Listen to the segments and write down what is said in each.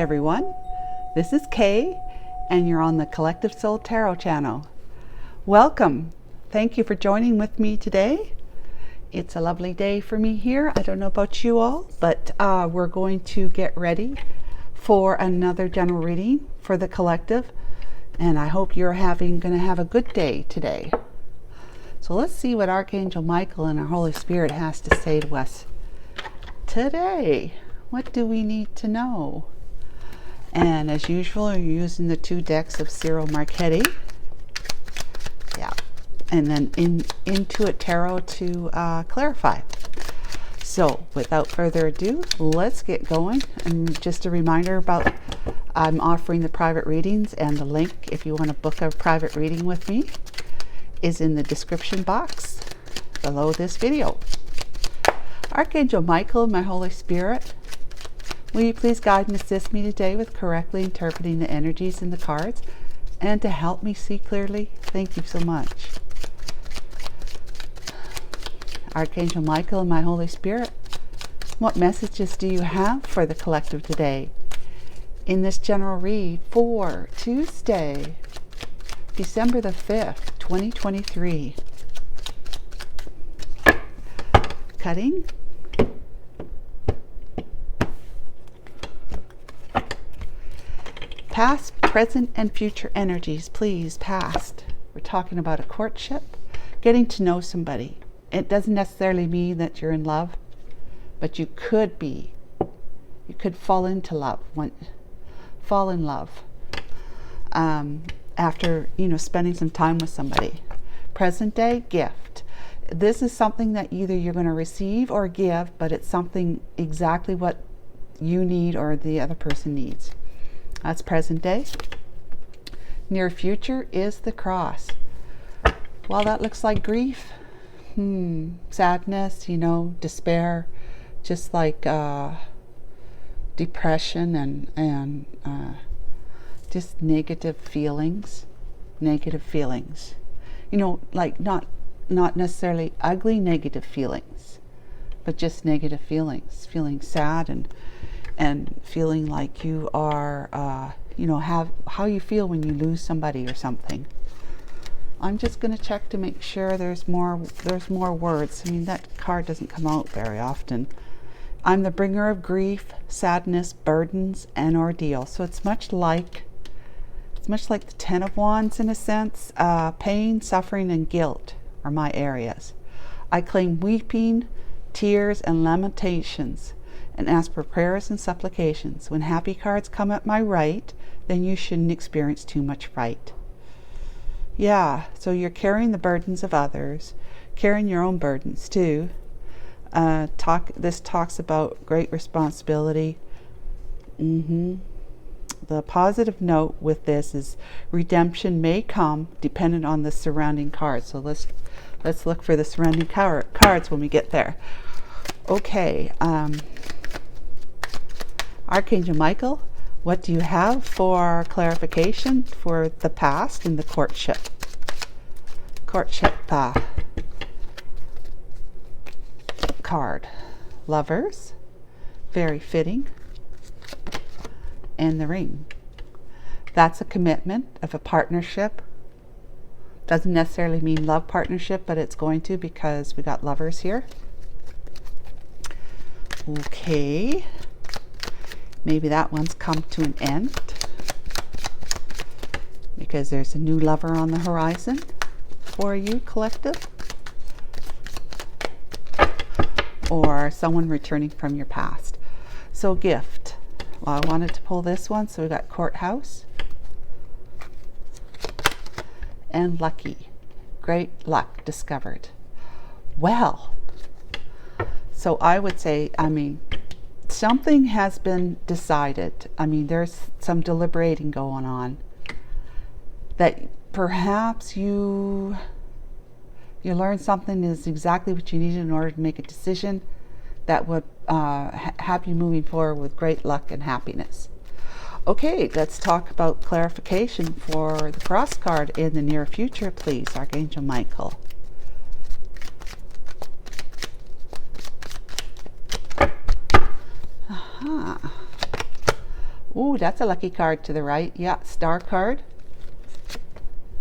everyone, this is Kay and you're on the Collective Soul Tarot channel. Welcome. Thank you for joining with me today. It's a lovely day for me here. I don't know about you all, but we're going to get ready for another general reading for the collective, and I hope you're going to have a good day today. So let's see what Archangel Michael and our Holy Spirit has to say to us today. What do we need to know? And as usual, you're using the two decks of Seer Marchetti. Yeah. And then Intuit Tarot to clarify. So without further ado, let's get going. And just a reminder about I'm offering the private readings, and the link if you want to book a private reading with me is in the description box below this video. Archangel Michael, my Holy Spirit, will you please guide and assist me today with correctly interpreting the energies in the cards and to help me see clearly? Thank you so much. Archangel Michael and my Holy Spirit, what messages do you have for the collective today in this general read for Tuesday, December the 5th, 2023? Cutting. Past, present, and future energies, please. Past. We're talking about a courtship, getting to know somebody. It doesn't necessarily mean that you're in love, but you could be. You could fall into love. Fall in love after, spending some time with somebody. Present day, gift. This is something that either you're going to receive or give, but it's something exactly what you need or the other person needs. That's present day. Near future is the cross. Well, that looks like grief. Sadness, despair, just like depression and just negative feelings. Like not necessarily ugly negative feelings, but just negative feelings. Feeling sad and feeling like you are, have how you feel when you lose somebody or something. I'm just going to check to make sure there's more words. That card doesn't come out very often. I'm the bringer of grief, sadness, burdens, and ordeal. So it's much like the Ten of Wands in a sense. Pain, suffering, and guilt are my areas. I claim weeping, tears, and lamentations, and ask for prayers and supplications. When happy cards come at my right, then you shouldn't experience too much fright. Yeah, so you're carrying the burdens of others, carrying your own burdens too. This talks about great responsibility. The positive note with this is redemption may come dependent on the surrounding cards. So let's look for the surrounding cards when we get there. Okay. Archangel Michael, what do you have for clarification for the past and the courtship? Card. Lovers, very fitting, and the ring. That's a commitment of a partnership. Doesn't necessarily mean love partnership, but it's going to, because we got lovers here. Okay. Maybe that one's come to an end because there's a new lover on the horizon for you, collective, or someone returning from your past. So gift. Well, I wanted to pull this one, so we got courthouse and lucky. Great luck discovered. Well, so I would say, something has been decided. There's some deliberating going on. That perhaps you learn something is exactly what you needed in order to make a decision that would have you moving forward with great luck and happiness. Okay, let's talk about clarification for the cross card in the near future, please, Archangel Michael. Ooh, that's a lucky card to the right. Yeah, star card.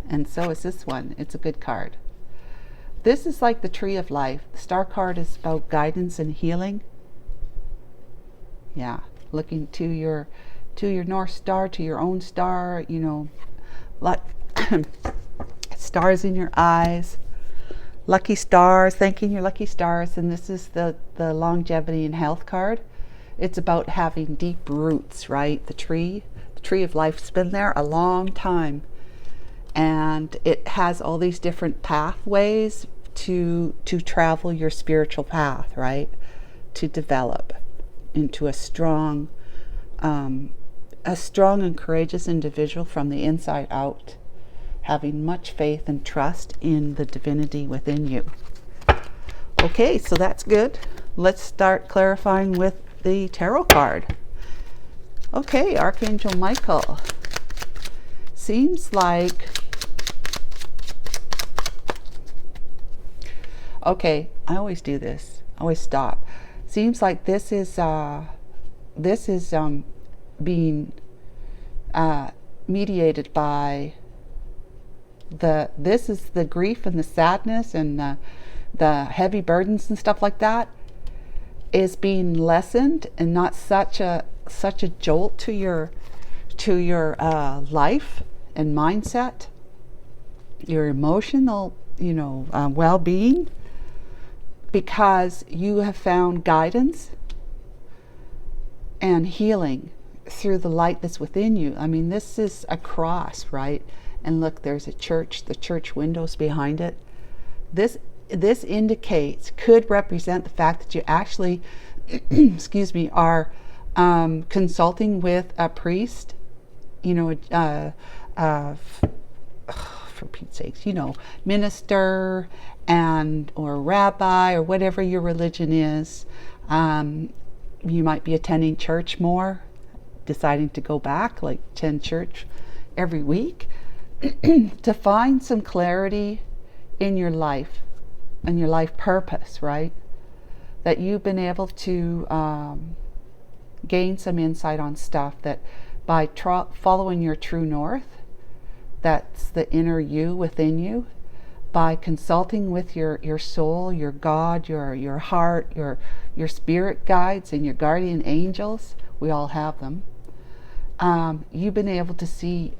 And so is this one. It's a good card. This is like the tree of life. The star card is about guidance and healing. Yeah, looking to your North Star, to your own star, you know, like stars in your eyes, lucky stars, thanking your lucky stars. And this is the longevity and health card. It's about having deep roots, right? The tree of life's been there a long time, and it has all these different pathways to travel your spiritual path, right? To develop into a strong and courageous individual from the inside out, having much faith and trust in the divinity within you. Okay, so that's good. Let's start clarifying with the tarot card. Okay, Archangel Michael. Seems like, okay, I always do this. I always stop. Seems like this is being mediated by this is the grief and the sadness and the heavy burdens and stuff like that is being lessened, and not such a jolt to your life and mindset, your emotional, you know, well-being, because you have found guidance and healing through the light that's within you. I mean, this is a cross, right? And look, there's a church, the church windows behind it. This indicates, could represent the fact that you actually, excuse me, are consulting with a priest, you know, for Pete's sakes, you know, minister or rabbi or whatever your religion is. You might be attending church more, deciding to go back, like attend church every week, to find some clarity in your life and your life purpose, right? That you've been able to gain some insight on stuff, that by following your true north, that's the inner you within you, by consulting with your soul, your God, your heart, your spirit guides and your guardian angels, we all have them, you've been able to see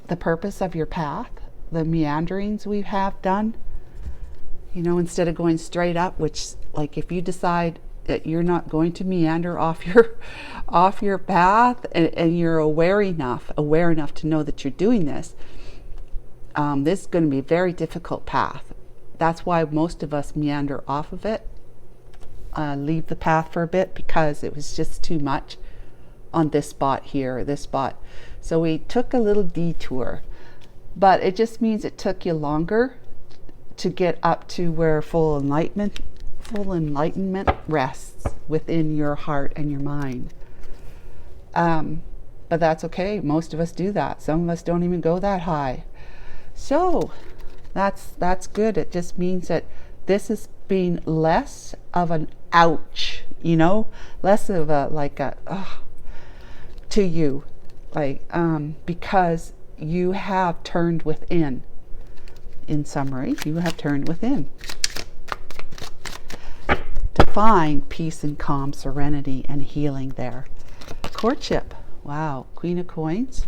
the purpose of your path, the meanderings we have done, you know, instead of going straight up, which, like, if you decide that you're not going to meander off your path, and you're aware enough to know that you're doing this, this is going to be a very difficult path. That's why most of us meander off of it, leave the path for a bit, because it was just too much on this spot here, this spot. So we took a little detour, but it just means it took you longer to get up to where full enlightenment rests within your heart and your mind. But that's okay. Most of us do that. Some of us don't even go that high. So that's good. It just means that this is being less of an ouch, you know, less of a like a to you, like because you have turned within. In summary, you have turned within to find peace and calm, serenity and healing there. Courtship. Wow. Queen of Coins.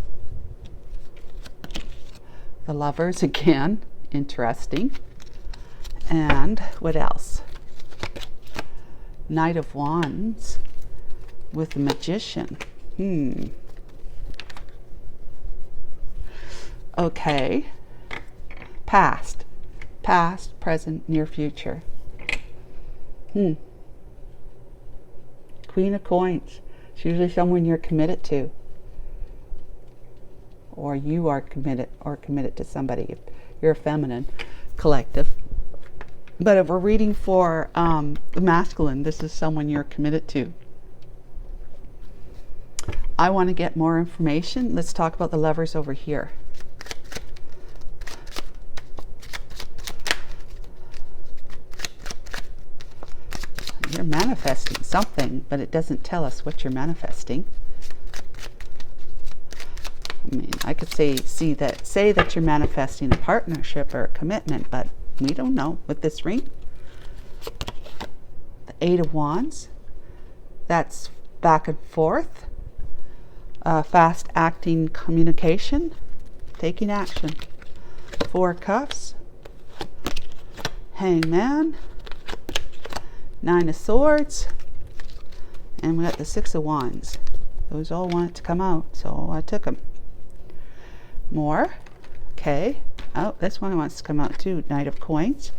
The Lovers again. Interesting. And what else? Knight of Wands with the Magician. Okay. Past, present, near future. Queen of Coins. It's usually someone you're committed to, or you are committed to somebody. If you're a feminine collective. But if we're reading for the masculine, this is someone you're committed to. I want to get more information. Let's talk about the Lovers over here. You're manifesting something, but it doesn't tell us what you're manifesting. I mean, I could say that you're manifesting a partnership or a commitment, but we don't know with this ring. The Eight of Wands. That's back and forth. Fast acting communication. Taking action. Four of Cups. Hangman. Nine of Swords. And we got the Six of Wands. Those all wanted to come out, so I took them. More. Okay. Oh, this one wants to come out too. Knight of Coins.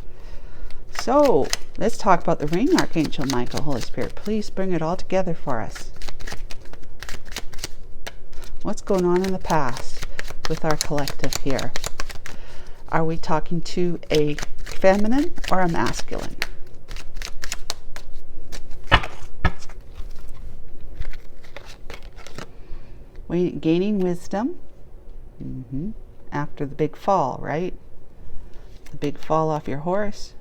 So, let's talk about the ring, Archangel Michael. Holy Spirit, please bring it all together for us. What's going on in the past with our collective here? Are we talking to a feminine or a masculine? Gaining wisdom. After the big fall, right? The big fall off your horse.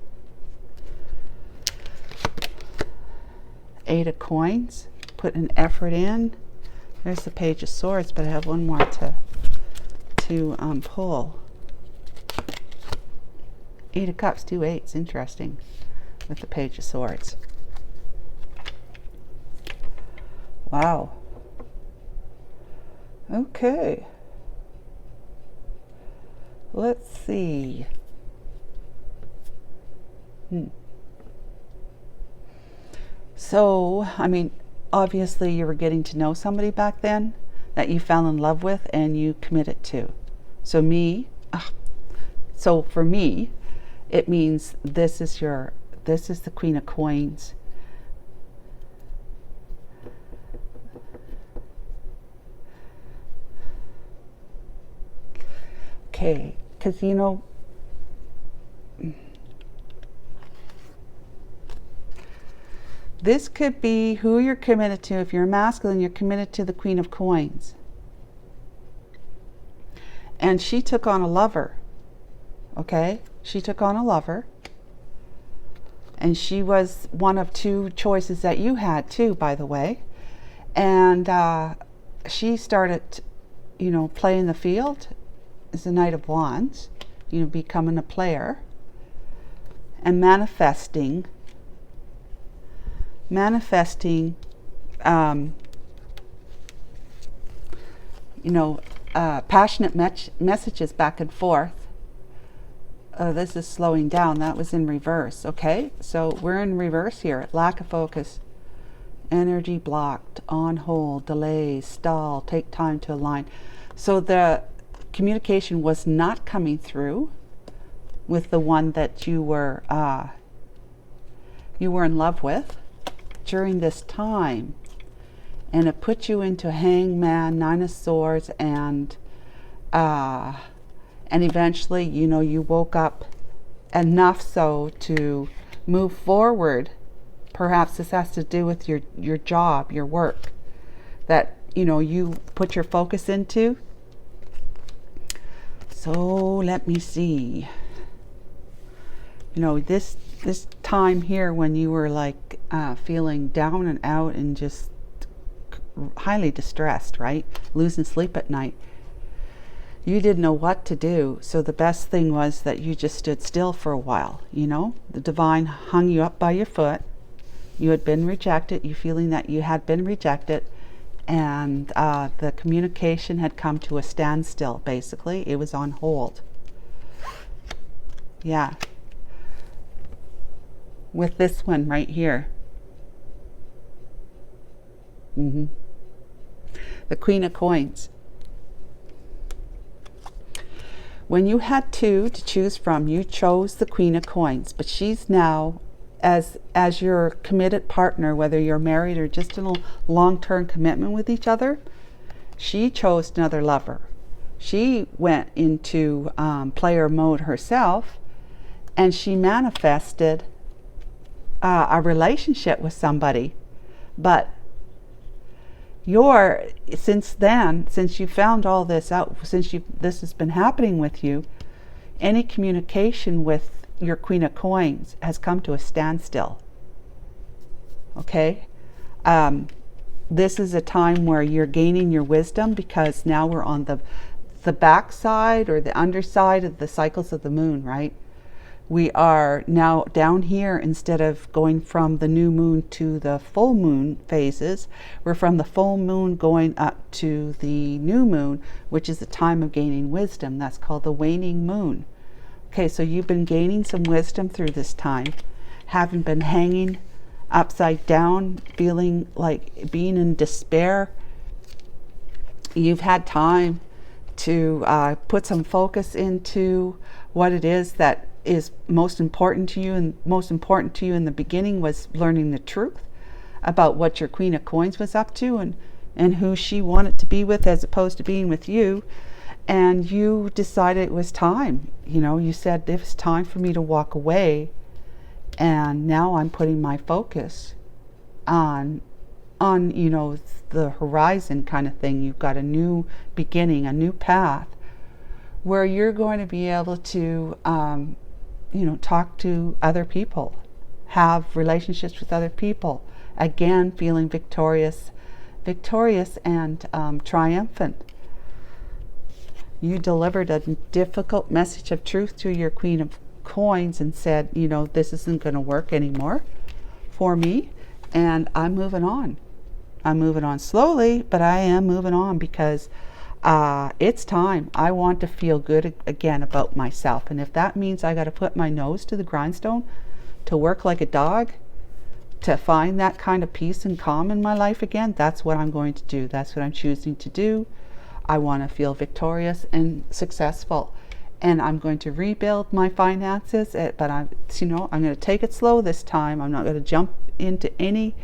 Eight of Coins. Put an effort in. There's the Page of Swords, but I have one more to pull. Eight of Cups, two eights. Interesting with the Page of Swords. Wow. Okay. Let's see. So, I mean, obviously you were getting to know somebody back then that you fell in love with and you committed to. So for me, it means this is the Queen of Coins. Okay, because you know, this could be who you're committed to. If you're a masculine, you're committed to the Queen of Coins. And she took on a lover. Okay? She took on a lover. And she was one of two choices that you had too, by the way. And she started, playing the field as the Knight of Wands, becoming a player and manifesting passionate messages back and forth. This is slowing down. That was in reverse. Okay, so we're in reverse here. Lack of focus, energy blocked, on hold, delays, stall, take time to align. So the communication was not coming through with the one that you were in love with during this time, and it put you into Hangman, Nine of Swords, and eventually, you woke up enough so to move forward. Perhaps this has to do with your job, your work, that you put your focus into. So let me see. This time here when you were like feeling down and out and just highly distressed, right? Losing sleep at night. You didn't know what to do. So the best thing was that you just stood still for a while. The divine hung you up by your foot. You had been rejected. You feeling that you had been rejected. And the communication had come to a standstill, basically. It was on hold. Yeah. With this one right here. The Queen of Coins. When you had two to choose from, you chose the Queen of Coins. But she's now, as your committed partner, whether you're married or just in a long-term commitment with each other, she chose another lover. She went into player mode herself, and she manifested a relationship with somebody. But since you found all this out, this has been happening with you, any communication with your Queen of Coins has come to a standstill. Okay? this is a time where you're gaining your wisdom, because now we're on the backside or the underside of the cycles of the moon, right? We are now down here. Instead of going from the new moon to the full moon phases, we're from the full moon going up to the new moon, which is the time of gaining wisdom. That's called the waning moon. Okay, so you've been gaining some wisdom through this time, having been hanging upside down, feeling like being in despair. You've had time to put some focus into what it is that is most important to you. And most important to you in the beginning was learning the truth about what your Queen of Coins was up to, and who she wanted to be with as opposed to being with you. And you decided it was time. You know, you said it was time for me to walk away, and now I'm putting my focus on you know, the horizon kind of thing. You've got a new beginning, a new path, where you're going to be able to you know, talk to other people, have relationships with other people, again feeling victorious and triumphant. You delivered a difficult message of truth to your Queen of Coins and said, you know, this isn't going to work anymore for me, and I'm moving on. I'm moving on slowly, but I am moving on, because it's time. I want to feel good again about myself. And if that means I got to put my nose to the grindstone to work like a dog to find that kind of peace and calm in my life again, that's what I'm going to do. That's what I'm choosing to do. I want to feel victorious and successful. And I'm going to rebuild my finances, but I'm going to take it slow this time. I'm not going to jump into any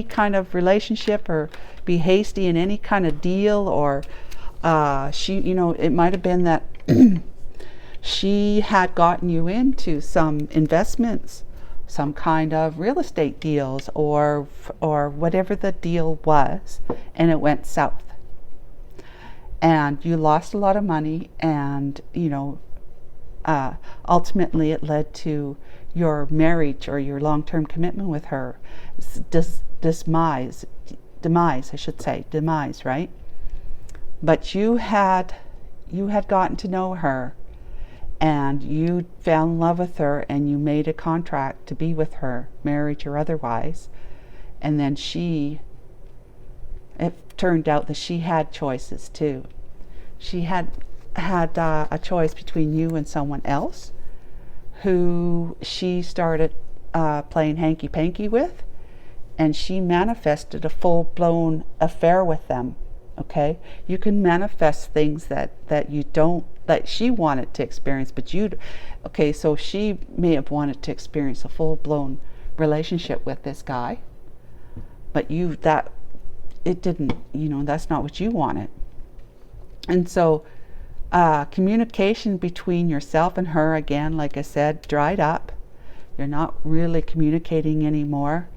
kind of relationship or be hasty in any kind of deal, or it might have been that she had gotten you into some investments, some kind of real estate deals, or whatever the deal was, and it went south. And you lost a lot of money, and ultimately it led to your marriage or your long-term commitment with her demise, right? But you had gotten to know her, and you fell in love with her, and you made a contract to be with her, marriage or otherwise. And then it turned out that she had choices too. She had a choice between you and someone else who she started playing hanky-panky with, and she manifested a full-blown affair with them. Okay, you can manifest things that she wanted to experience, but so she may have wanted to experience a full-blown relationship with this guy, but it didn't, that's not what you wanted. And so communication between yourself and her, again, like I said, dried up. You're not really communicating anymore.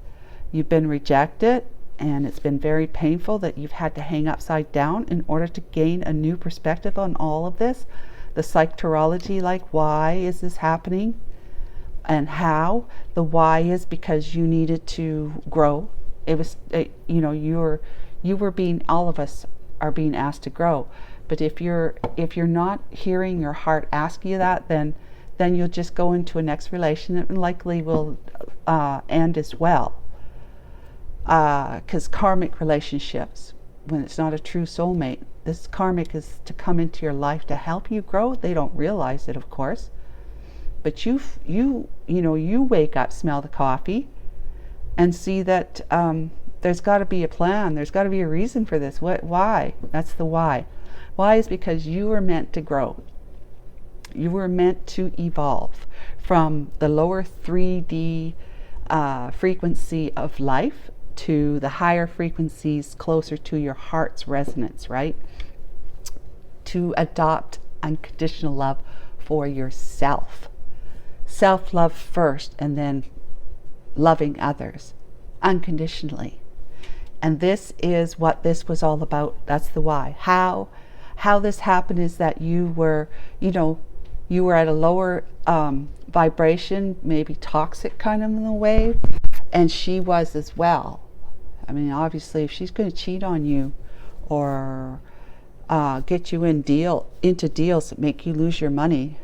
You've been rejected, and it's been very painful that you've had to hang upside down in order to gain a new perspective on all of this. The psychology, like, why is this happening and how? The why is because you needed to grow. It was, all of us are being asked to grow. But if you're not hearing your heart ask you that, then you'll just go into a next relationship and likely will end as well. Because karmic relationships, when it's not a true soulmate, this karmic is to come into your life to help you grow. They don't realize it, of course, but you wake up, smell the coffee, and see that there's got to be a plan. There's got to be a reason for this. Why? That's the why. Why is because you were meant to grow. You were meant to evolve from the lower 3D frequency of life to the higher frequencies closer to your heart's resonance, right? To adopt unconditional love for yourself. Self-love first, and then loving others unconditionally. And this is what this was all about. That's the why. How this happened is that you were at a lower vibration, maybe toxic kind of in a way, and she was as well. I mean, obviously, if she's going to cheat on you or get you into deals that make you lose your money,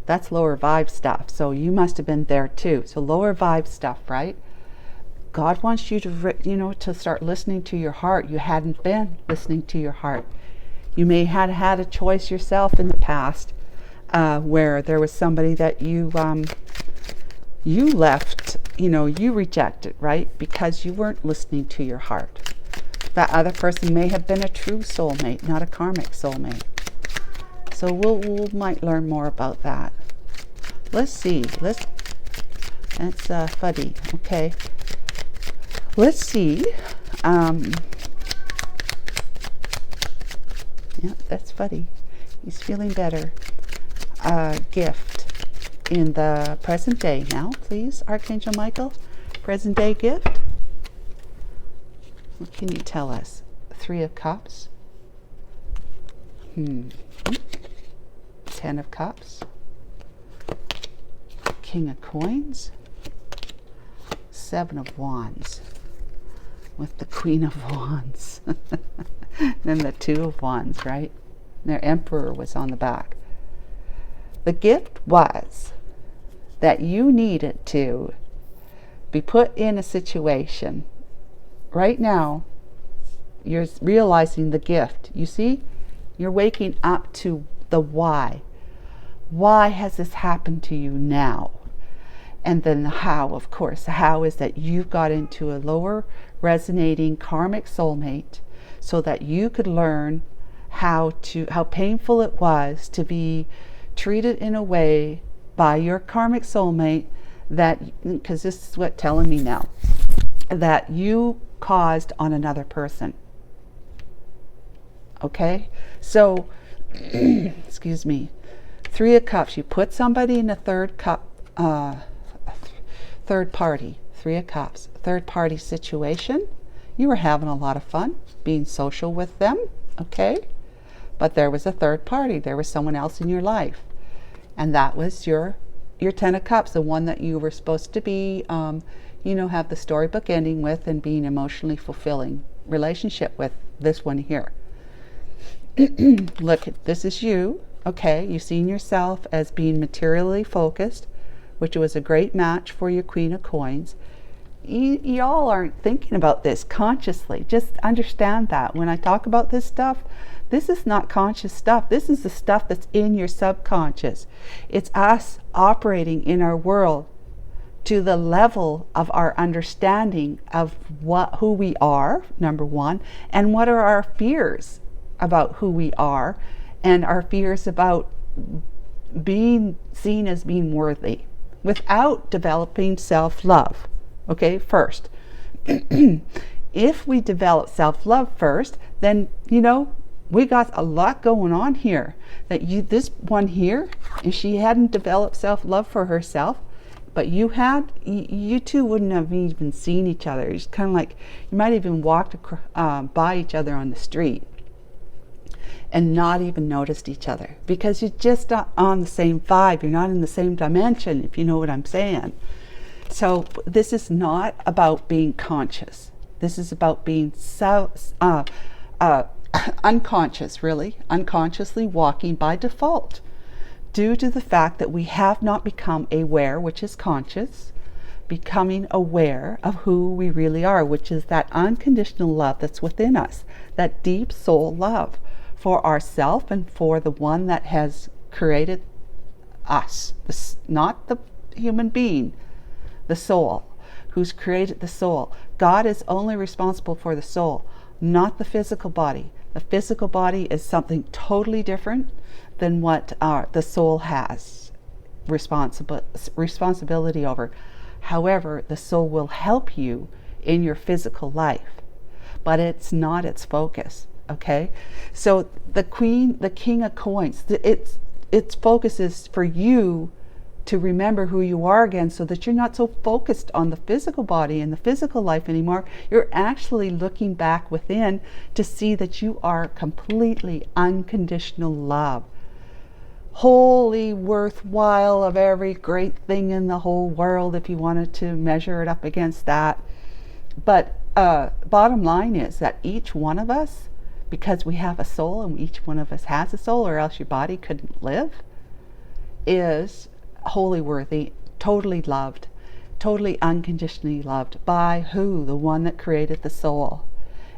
that's lower vibe stuff. So you must have been there too. So lower vibe stuff, right? God wants you to, to start listening to your heart. You hadn't been listening to your heart. You may have had a choice yourself in the past where there was somebody that you left, you rejected, right? Because you weren't listening to your heart. That other person may have been a true soulmate, not a karmic soulmate. So we might learn more about that. Let's see. That's fuddy. Okay. Let's see. Yeah, that's fuddy. He's feeling better. Gift in the present day now, please, Archangel Michael. Present day gift. What can you tell us? 3 of Cups. 10 of Cups. King of Coins. 7 of Wands. With the Queen of Wands. Then the 2 of Wands, right? Their Emperor was on the back. The gift was that you needed to be put in a situation. Right now, you're realizing the gift. You see? You're waking up to the why. Why has this happened to you now? And then the how, of course. The how is that you got into a lower resonating karmic soulmate so that you could learn how painful it was to be treated in a way by your karmic soulmate that, because this is what telling me now, that you caused on another person. Okay? So, excuse me. 3 of Cups. You put somebody in a third party. 3 of Cups. Third party situation. You were having a lot of fun being social with them. Okay? But there was a third party. There was someone else in your life. And that was your 10 of Cups, the one that you were supposed to be, have the storybook ending with and being emotionally fulfilling relationship with this one here. Look, this is you. Okay, you've seen yourself as being materially focused, which was a great match for your Queen of Coins. Y'all aren't thinking about this consciously. Just understand that. When I talk about this stuff, this is not conscious stuff. This is the stuff that's in your subconscious. It's us operating in our world to the level of our understanding of who we are, number one, and what are our fears about who we are, and our fears about being seen as being worthy without developing self-love. Okay, first. If we develop self-love first, then, we got a lot going on here. This one here, if she hadn't developed self-love for herself, but you had, you two wouldn't have even seen each other. It's kind of like, you might even walked by each other on the street and not even noticed each other, because you're just not on the same vibe. You're not in the same dimension, if you know what I'm saying. So this is not about being conscious. This is about being unconscious, really, unconsciously walking by default, due to the fact that we have not become aware, which is conscious, becoming aware of who we really are, which is that unconditional love that's within us, that deep soul love for ourself and for the one that has created us, not the human being, the soul, who's created the soul. God is only responsible for the soul, not the physical body. The physical body is something totally different than what the soul has responsibility over. However, the soul will help you in your physical life, but it's not its focus. Okay, so the King of Coins, its focus is for you to remember who you are again, so that you're not so focused on the physical body and the physical life anymore. You're actually looking back within to see that you are completely unconditional love, wholly worthwhile of every great thing in the whole world, if you wanted to measure it up against that. But bottom line is that each one of us, because we have a soul and each one of us has a soul, or else your body couldn't live, is wholly worthy, totally loved, totally unconditionally loved by who? The one that created the soul.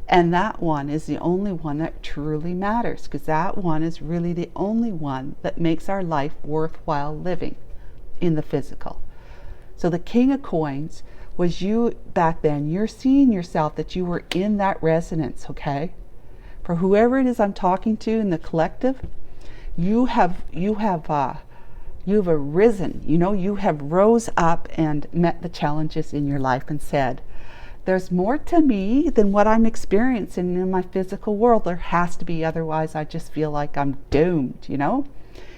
And that one is the only one that truly matters, because that one is really the only one that makes our life worthwhile living in the physical. So the King of Coins was you back then. You're seeing yourself that you were in that resonance, okay? For whoever it is I'm talking to in the collective, you have arisen, you have rose up and met the challenges in your life and said, there's more to me than what I'm experiencing in my physical world. There has to be, otherwise I just feel like I'm doomed,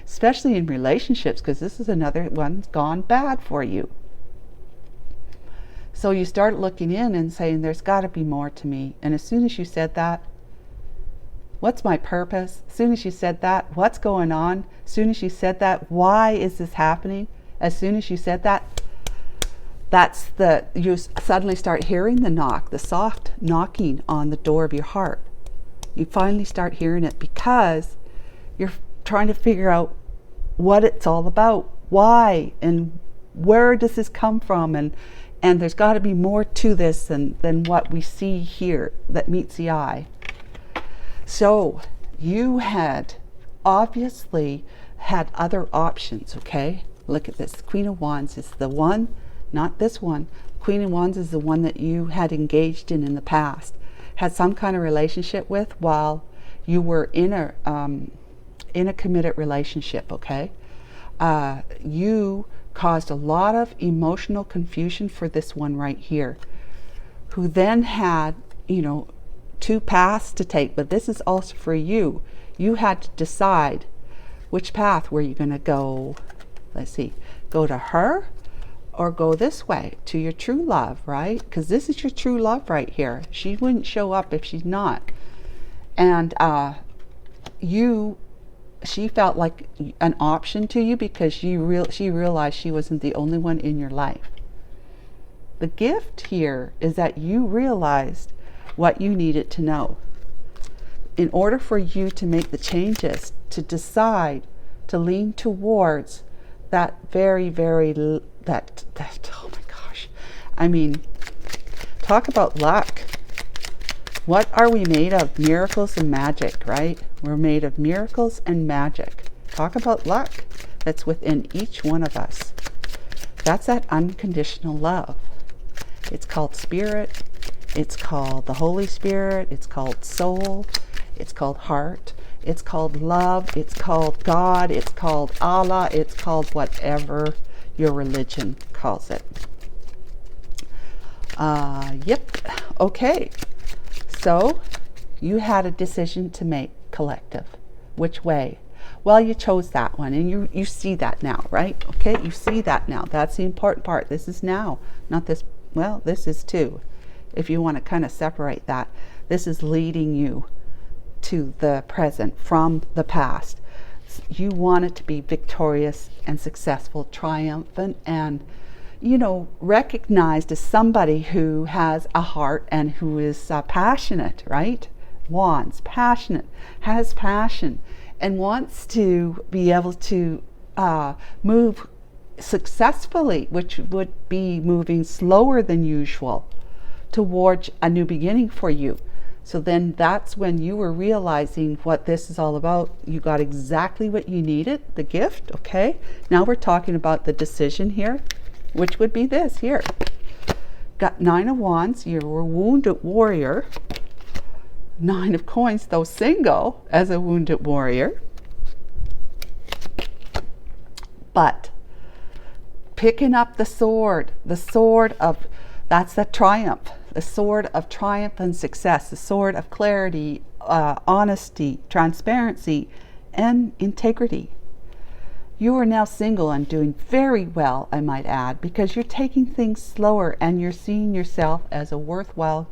especially in relationships, because this is another one's gone bad for you. So you start looking in and saying, there's got to be more to me. And as soon as you said that, what's my purpose? As soon as you said that, what's going on? As soon as you said that, why is this happening? As soon as you said that, you suddenly start hearing the knock, the soft knocking on the door of your heart. You finally start hearing it because you're trying to figure out what it's all about, why, and where does this come from, and there's got to be more to this than what we see here that meets the eye. So you had obviously had other options, okay? Look at this. Queen of Wands is the one, not this one. Queen of Wands is the one that you had engaged in the past, had some kind of relationship with while you were in a committed relationship, okay? You caused a lot of emotional confusion for this one right here, who then had, two paths to take. But this is also for you. You had to decide which path were you going to go. Let's see, go to her or go this way to your true love, right? Because this is your true love right here. She wouldn't show up if she's not. And she felt like an option to you because she realized she wasn't the only one in your life. The gift here is that you realized what you needed to know in order for you to make the changes, to decide to lean towards that very, very, oh my gosh. I mean, talk about luck. What are we made of? Miracles and magic, right? We're made of miracles and magic. Talk about luck that's within each one of us. That's that unconditional love. It's called spirit. It's called the Holy Spirit. It's called soul. It's called heart. It's called love. It's called God. It's called Allah. It's called whatever your religion calls it. Yep. Okay. So you had a decision to make, collective. Which way? Well, you chose that one, and you see that now, right? Okay, you see that now. That's the important part. This is now, not this. Well, this is too. If you want to kind of separate that, this is leading you to the present from the past. You want it to be victorious and successful, triumphant, and recognized as somebody who has a heart and who is passionate, right? Wands, passionate, has passion, and wants to be able to move successfully, which would be moving slower than usual towards a new beginning for you. So then that's when you were realizing what this is all about. You got exactly what you needed, the gift, okay? Now we're talking about the decision here, which would be this here. Got 9 of Wands, you're a wounded warrior. 9 of Coins, though single as a wounded warrior. But picking up the sword of, that's the triumph. The sword of triumph and success, the sword of clarity, honesty, transparency, and integrity. You are now single and doing very well, I might add, because you're taking things slower and you're seeing yourself as a worthwhile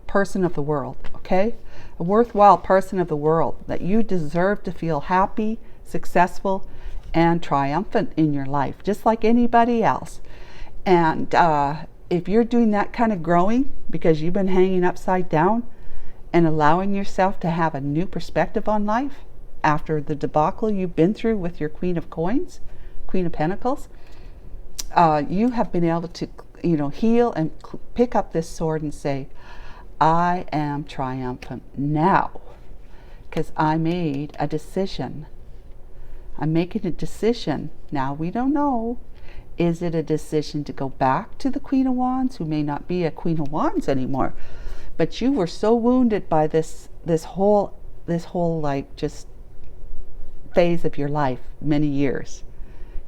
person of the world, okay? A worthwhile person of the world, that you deserve to feel happy, successful, and triumphant in your life, just like anybody else. And if you're doing that kind of growing because you've been hanging upside down and allowing yourself to have a new perspective on life after the debacle you've been through with your Queen of Coins, Queen of Pentacles, you have been able to, heal and pick up this sword and say, I am triumphant now because I made a decision. I'm making a decision. Now we don't know. Is it a decision to go back to the Queen of Wands, who may not be a Queen of Wands anymore? But you were so wounded by this whole like just phase of your life, many years.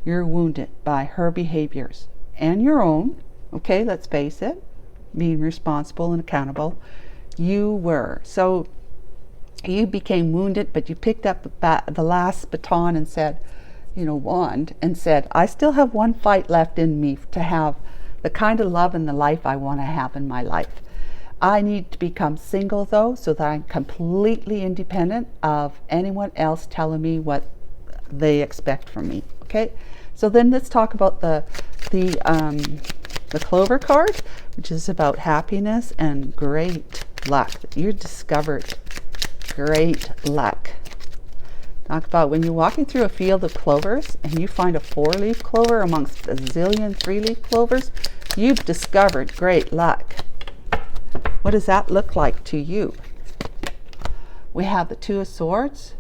You're wounded by her behaviors and your own. Okay, let's face it, being responsible and accountable. You were. So you became wounded, but you picked up the last baton and said, wand, and said, I still have one fight left in me to have the kind of love and the life I want to have in my life. I need to become single though, so that I'm completely independent of anyone else telling me what they expect from me. Okay, so then let's talk about the Clover card, which is about happiness and great luck. You discovered great luck. Talk about when you're walking through a field of clovers and you find a 4-leaf clover amongst a zillion 3-leaf clovers, you've discovered great luck. What does that look like to you? We have the 2 of Swords,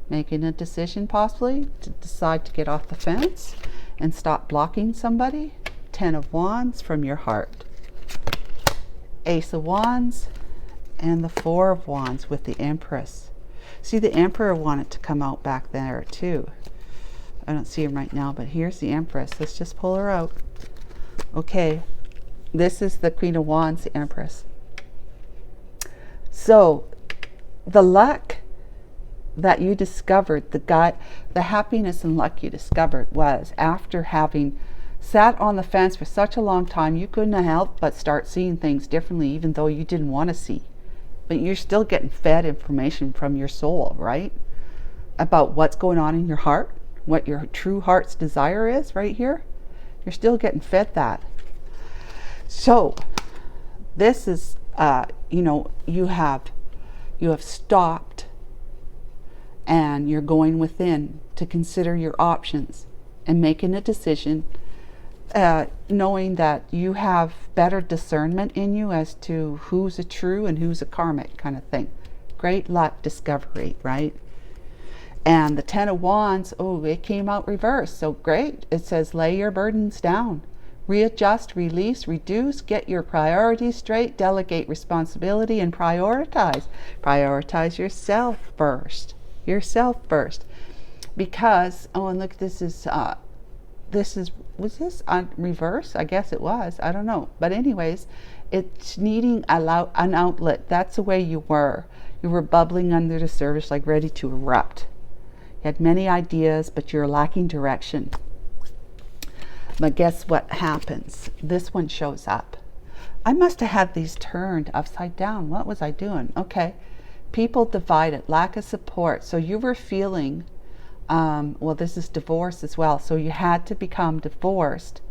making a decision possibly to decide to get off the fence and stop blocking somebody. 10 of Wands from your heart. Ace of Wands and the 4 of Wands with the Empress. See, the Emperor wanted to come out back there too. I don't see him right now, but here's the Empress. Let's just pull her out. Okay, this is the Queen of Wands, the Empress. So the luck that you discovered, the happiness and luck you discovered was after having sat on the fence for such a long time, you couldn't help but start seeing things differently, even though you didn't want to see. But you're still getting fed information from your soul, right? About what's going on in your heart, what your true heart's desire is right here. You're still getting fed that. So this is, you have stopped and you're going within to consider your options and making a decision, knowing that you have better discernment in you as to who's a true and who's a karmic kind of thing. Great luck discovery, right? And the 10 of Wands, oh, it came out reversed. So great. It says lay your burdens down. Readjust, release, reduce, get your priorities straight, delegate responsibility, and prioritize. Prioritize yourself first. Yourself first. Because, oh, and look, was this on reverse? I guess it was. I don't know. But anyways, it's needing an outlet. That's the way you were. You were bubbling under the surface, like ready to erupt. You had many ideas, but you're lacking direction. But guess what happens? This one shows up. I must have had these turned upside down. What was I doing? Okay. People divided, lack of support. So you were feeling, well, this is divorce as well. So you had to become divorced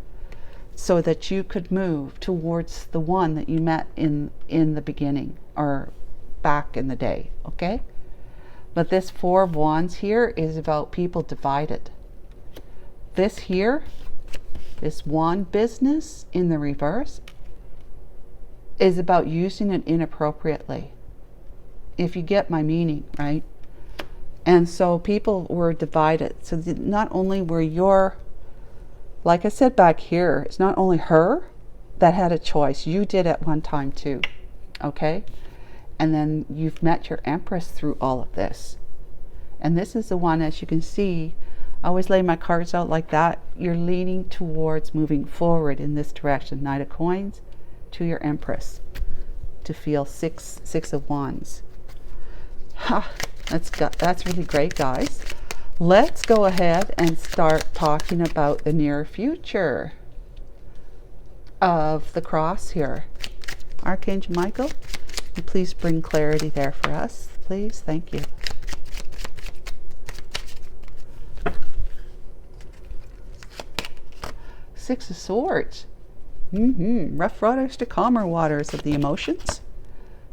so that you could move towards the one that you met in the beginning or back in the day. Okay. But this 4 of Wands here is about people divided. This here, this wand business in the reverse, is about using it inappropriately. If you get my meaning, right? And so people were divided. So not only were your, like I said back here, it's not only her that had a choice. You did at one time too. Okay? And then you've met your Empress through all of this. And this is the one, as you can see, I always lay my cards out like that. You're leaning towards moving forward in this direction. Knight of Coins to your Empress to feel six of Wands. That's really great, guys. Let's go ahead and start talking about the near future of the cross here. Archangel Michael, please bring clarity there for us, please. Thank you. Six of Swords. Rough waters to calmer waters of the emotions.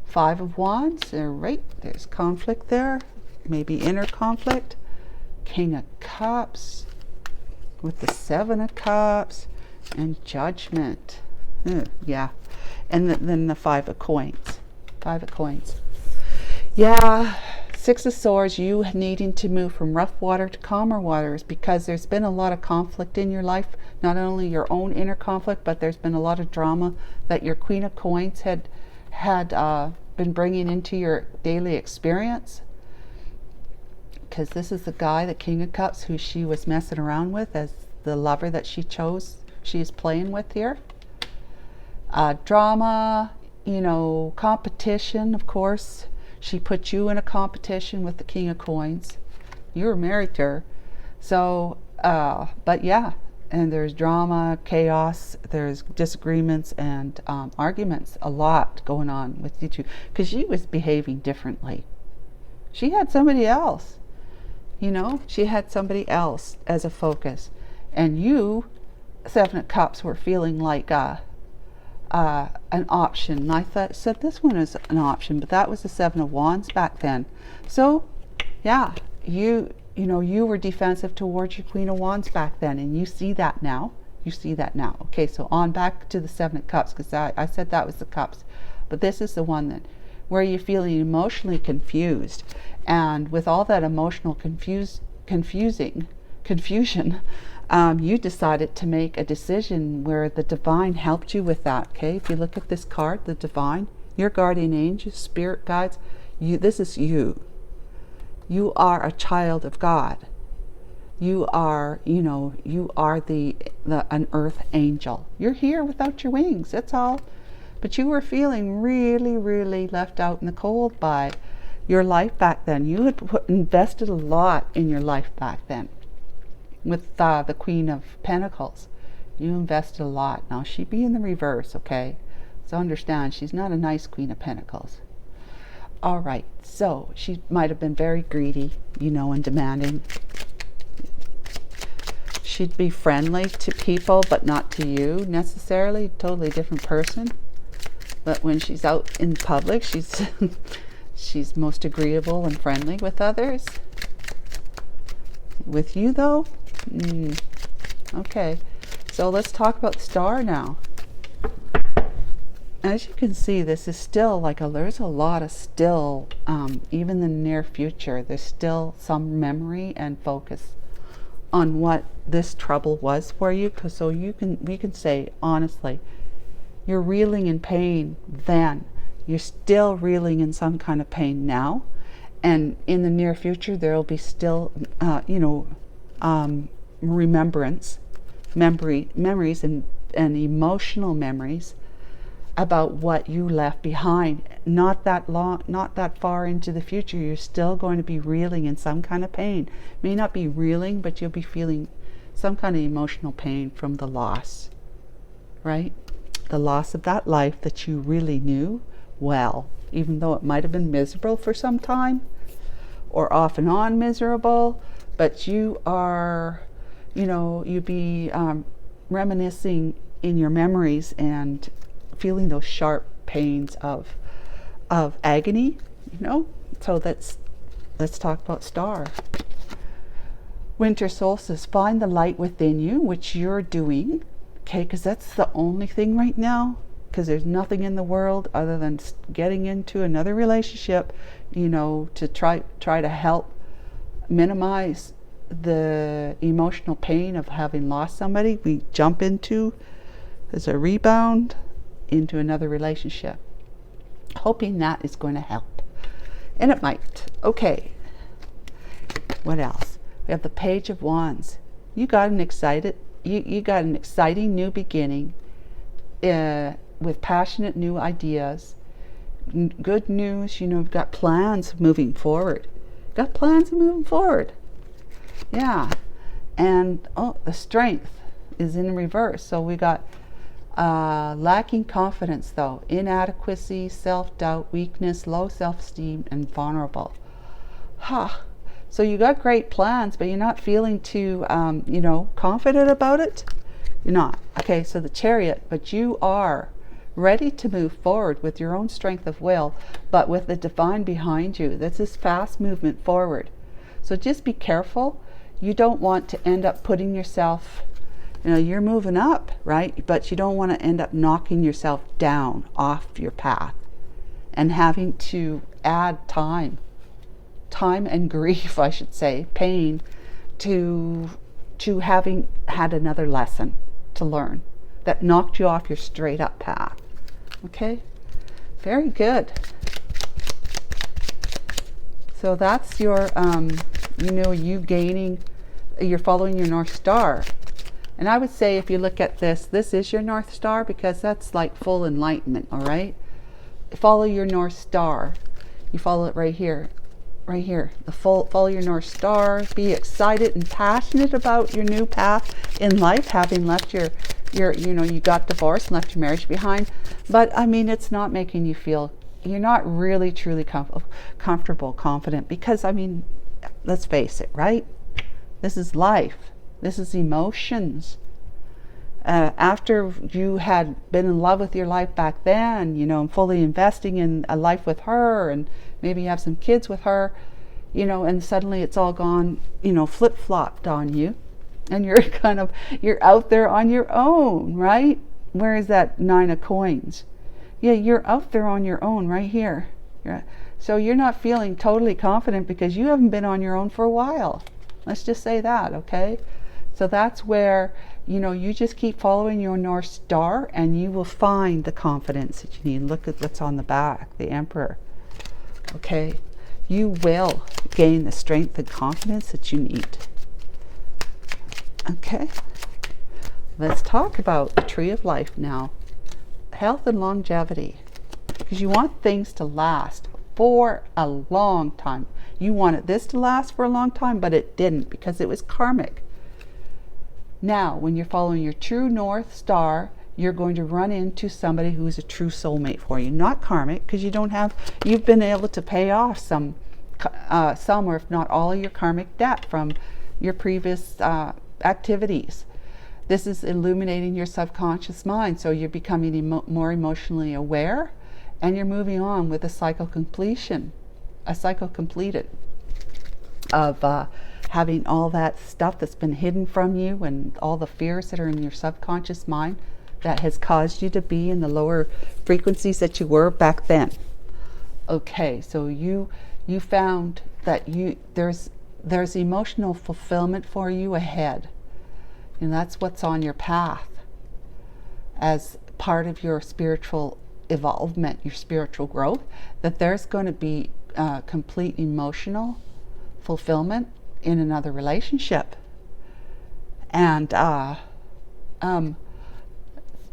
Five of Wands. Right, there's conflict there. Maybe inner conflict. King of Cups with the Seven of Cups and Judgment. Yeah, and then the Five of Coins. Five of Coins. Yeah, Six of Swords, you needing to move from rough water to calmer waters because there's been a lot of conflict in your life. Not only your own inner conflict, but there's been a lot of drama that your Queen of Coins had been bringing into your daily experience. Because this is the guy, the King of Cups, who she was messing around with as the lover that she chose, she is playing with here. Drama, competition, of course. She put you in a competition with the King of Coins. You were married to her. So, but yeah, and there's drama, chaos, there's disagreements and arguments, a lot going on with you two. Because she was behaving differently. She had somebody else. She had somebody else as a focus. And you, Seven of Cups, were feeling like an option. And I said this one is an option, but that was the Seven of Wands back then. So yeah, you were defensive towards your Queen of Wands back then, and you see that now. Okay, so on back to the Seven of Cups, because I said that was the Cups, but this is the one where you're feeling emotionally confused, and with all that emotional confusion, you decided to make a decision where the divine helped you with that. Okay, if you look at this card, the divine, your guardian angels, spirit guides, this is you. You are a child of God. You are, an earth angel. You're here without your wings, that's all. But you were feeling really, really left out in the cold by your life back then. You had invested a lot in your life back then. With the Queen of Pentacles, you invested a lot. Now she'd be in the reverse, okay? So understand, she's not a nice Queen of Pentacles. All right, so she might have been very greedy, and demanding. She'd be friendly to people, but not to you necessarily. Totally different person. But when she's out in public, she's most agreeable and friendly with others. With you, though? Okay, so let's talk about the star now. As you can see, this is still there's a lot of still, even in the near future, there's still some memory and focus on what this trouble was for you. So we can say, honestly, you're reeling in pain then. You're still reeling in some kind of pain now. And in the near future, there will be still, remembrance, memories and emotional memories about what you left behind. Not that far into the future, you're still going to be reeling in some kind of pain. May not be reeling, but you'll be feeling some kind of emotional pain from the loss, right? The loss of that life that you really knew well, even though it might have been miserable for some time, or off and on miserable, but you are, you'd be reminiscing in your memories and feeling those sharp pains of agony, So let's talk about star. Winter solstice, find the light within you, which you're doing, okay, because that's the only thing right now, because there's nothing in the world other than getting into another relationship, to try to help minimize the emotional pain of having lost somebody. We jump into, as a rebound, into another relationship, hoping that is going to help, and it might. Okay, what else? We have the Page of Wands. You got an exciting new beginning with passionate new ideas, good news. You've got plans moving forward. Yeah, and the Strength is in reverse. So we got lacking confidence, though, inadequacy, self-doubt, weakness, low self-esteem, and vulnerable. So you got great plans, but you're not feeling too confident about it. You're not. Okay, so the Chariot, but you are ready to move forward with your own strength of will, but with the divine behind you. That's this fast movement forward. So just be careful. You don't want to end up putting yourself, you're moving up, right? But you don't want to end up knocking yourself down off your path and having to add time and grief, I should say, pain, to having had another lesson to learn that knocked you off your straight up path. Okay, very good. So that's your you gaining, you're following your North Star. And I would say, if you look at this is your North Star, because that's like full enlightenment. All right, follow your North Star. You follow it right here. Follow your North Star. Be excited and passionate about your new path in life, having left your you got divorced and left your marriage behind. But I mean, it's not making you feel, you're not really truly comfortable, confident, because I mean, let's face it, right? This is life. This is emotions. After you had been in love with your life back then, and fully investing in a life with her, and maybe you have some kids with her, and suddenly it's all gone, flip-flopped on you, and you're out there on your own, right? Where is that 9 of coins? Yeah, you're out there on your own right here. So you're not feeling totally confident because you haven't been on your own for a while. Let's just say that, okay? So that's where, you just keep following your North Star and you will find the confidence that you need. Look at what's on the back, the Emperor. Okay? You will gain the strength and confidence that you need. Okay? Let's talk about the Tree of Life now. Health and longevity. Because you want things to last for a long time. You wanted this to last for a long time, but it didn't because it was karmic. Now, when you're following your true North Star, you're going to run into somebody who is a true soulmate for you. Not karmic, because you've been able to pay off some or if not all of your karmic debt from your previous activities. This is illuminating your subconscious mind, so you're becoming more emotionally aware, and you're moving on with a cycle completed of having all that stuff that's been hidden from you and all the fears that are in your subconscious mind that has caused you to be in the lower frequencies that you were back then. Okay, so you found that there's emotional fulfillment for you ahead, and that's what's on your path as part of your spiritual evolvement, your spiritual growth, that there's going to be complete emotional fulfillment in another relationship, and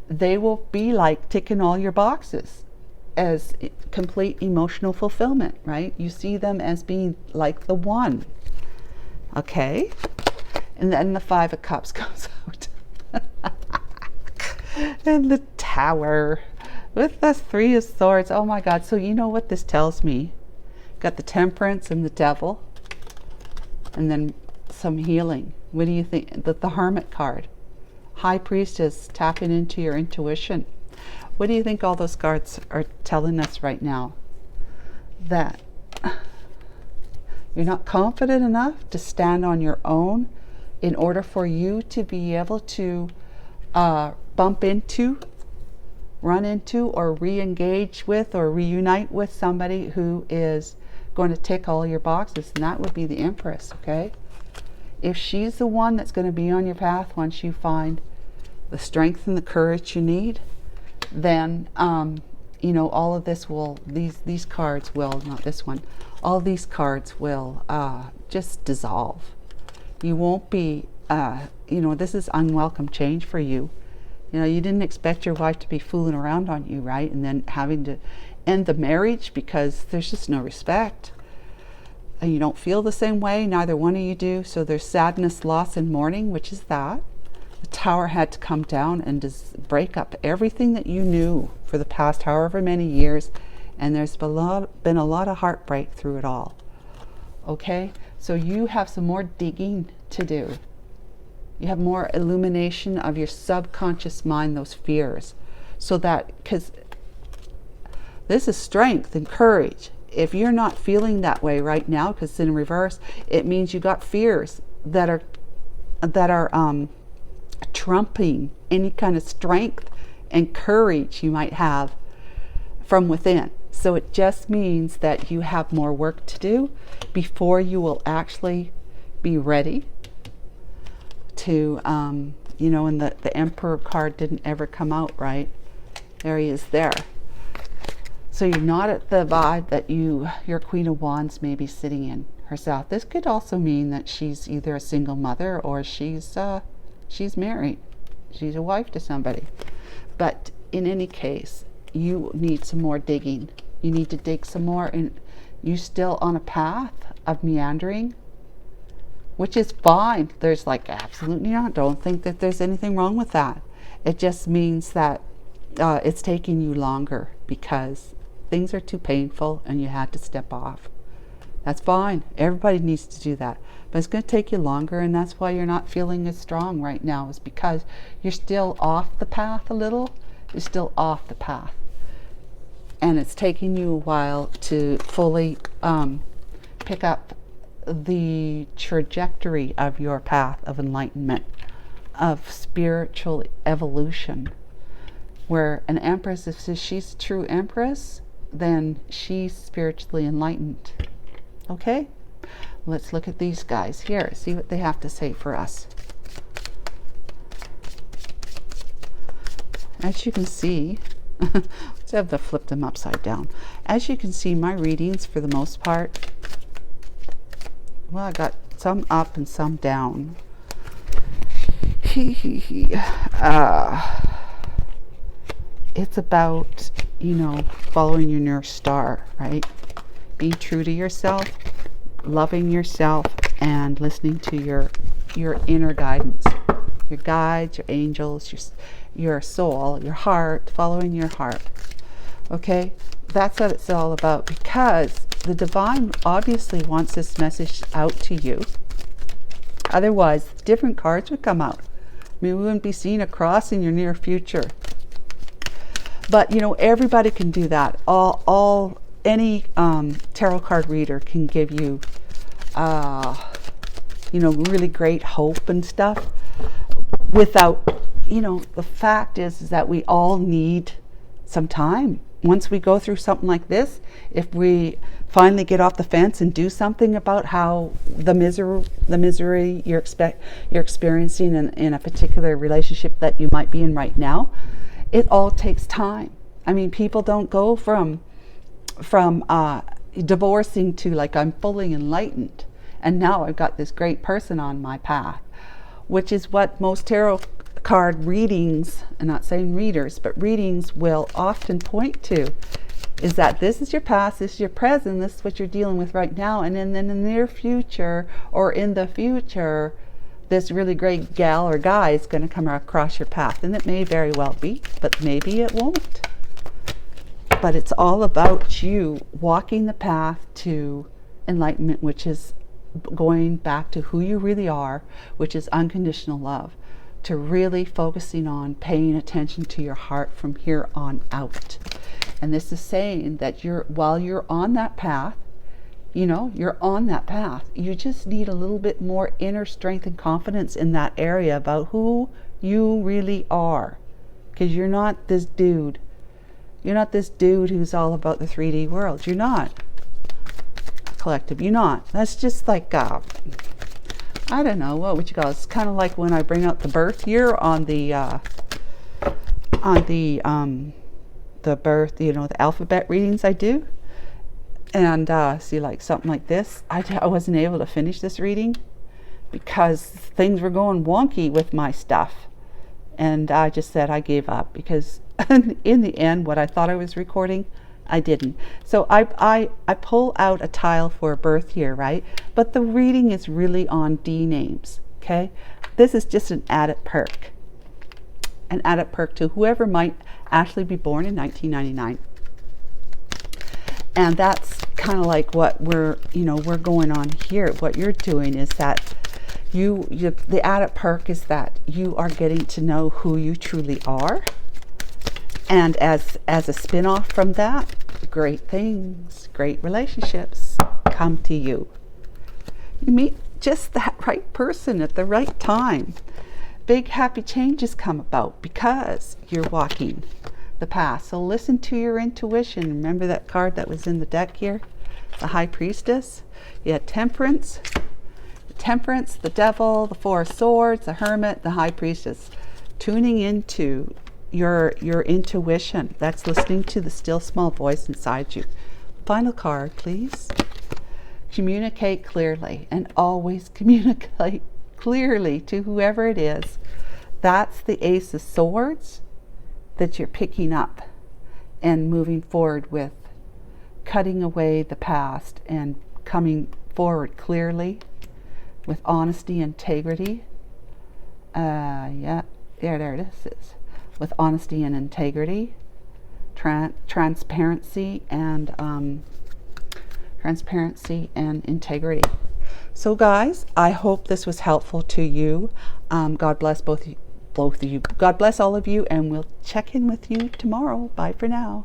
they will be like ticking all your boxes as complete emotional fulfillment, right? You see them as being like the one. Okay, and then the 5 of Cups comes out and the Tower with the 3 of Swords. Oh my God. So you know what this tells me? Got the Temperance and the Devil, and then some healing. What do you think? The Hermit card. High Priestess, tapping into your intuition. What do you think all those cards are telling us right now? That you're not confident enough to stand on your own in order for you to be able to bump into, run into, or re-engage with, or reunite with somebody who is going to tick all your boxes, and that would be the Empress. Okay, if she's the one that's going to be on your path once you find the strength and the courage you need, then all of this will, these cards will, not this one, all these cards will just dissolve. You won't be this is unwelcome change for you. You didn't expect your wife to be fooling around on you, right? And then having to end the marriage because there's just no respect. And you don't feel the same way, neither one of you do. So there's sadness, loss, and mourning, which is that. The Tower had to come down and just break up everything that you knew for the past however many years. And there's been a lot of heartbreak through it all. Okay? So you have some more digging to do. You have more illumination of your subconscious mind, those fears. So that, because this is strength and courage. If you're not feeling that way right now, because it's in reverse, it means you got fears that are trumping any kind of strength and courage you might have from within. So it just means that you have more work to do before you will actually be ready to, you know, and the Emperor card didn't ever come out, right? There he is there. So you're not at the vibe that your Queen of Wands may be sitting in herself. This could also mean that she's either a single mother or she's married. She's a wife to somebody. But in any case, you need some more digging. You need to dig some more, and you're still on a path of meandering, which is fine. There's like absolutely not. Don't think that there's anything wrong with that. It just means that it's taking you longer because things are too painful and you had to step off. That's fine. Everybody needs to do that. But it's going to take you longer, and that's why you're not feeling as strong right now, is because you're still off the path a little. You're still off the path. And it's taking you a while to fully pick up the trajectory of your path of enlightenment, of spiritual evolution. Where an empress, if she's a true empress, then she's spiritually enlightened. Okay? Let's look at these guys here, see what they have to say for us. As you can see, let's have to flip them upside down. As you can see, my readings, for the most part, well, I got some up and some down. It's about, you know, following your North Star, right? Being true to yourself, loving yourself, and listening to your inner guidance, your guides, your angels, your soul, your heart, following your heart. Okay, that's what it's all about, because the divine obviously wants this message out to you. Otherwise, different cards would come out. I mean, we wouldn't be seeing a cross in your near future. But you know, everybody can do that. Any tarot card reader can give you, you know, really great hope and stuff. Without, you know, the fact is that we all need some time. Once we go through something like this, if we finally get off the fence and do something about how the misery you're experiencing in a particular relationship that you might be in right now, it all takes time. I mean, people don't go from divorcing to like, I'm fully enlightened and now I've got this great person on my path, which is what most tarot card readings, I'm not saying readers, but readings will often point to, is that this is your past, this is your present, this is what you're dealing with right now, and then in the near future or in the future, this really great gal or guy is going to come across your path. And it may very well be, but maybe it won't. But it's all about you walking the path to enlightenment, which is going back to who you really are, which is unconditional love, to really focusing on paying attention to your heart from here on out. And this is saying that while you're on that path, you know, you're on that path. You just need a little bit more inner strength and confidence in that area about who you really are. Because you're not this dude. You're not this dude who's all about the 3D world. You're not. Collective, you're not. That's just like, I don't know, what would you call it? It's kind of like when I bring out the birth year on the birth, you know, the alphabet readings I do. And see, like something like this, I wasn't able to finish this reading because things were going wonky with my stuff. And I just said I gave up, because in the end, what I thought I was recording, I didn't. So I pull out a tile for a birth year, right? But the reading is really on D names, okay? This is just an added perk. An added perk to whoever might actually be born in 1999. And that's kind of like what we're going on here. What you're doing is that The added perk is that you are getting to know who you truly are. And as a spin-off from that, great things, great relationships come to you. You meet just that right person at the right time. Big happy changes come about because you're walking the path. So listen to your intuition. Remember that card that was in the deck here? The High Priestess. You had Temperance, the Devil, the Four of Swords, the Hermit, the High Priestess. Tuning into your intuition. That's listening to the still small voice inside you. Final card, please. Communicate clearly, and always communicate clearly to whoever it is. That's the Ace of Swords that you're picking up and moving forward with, cutting away the past and coming forward clearly with honesty, integrity. There it is. With honesty and integrity, transparency and integrity. So guys, I hope this was helpful to you. God bless both of you. God bless all of you, and we'll check in with you tomorrow. Bye for now.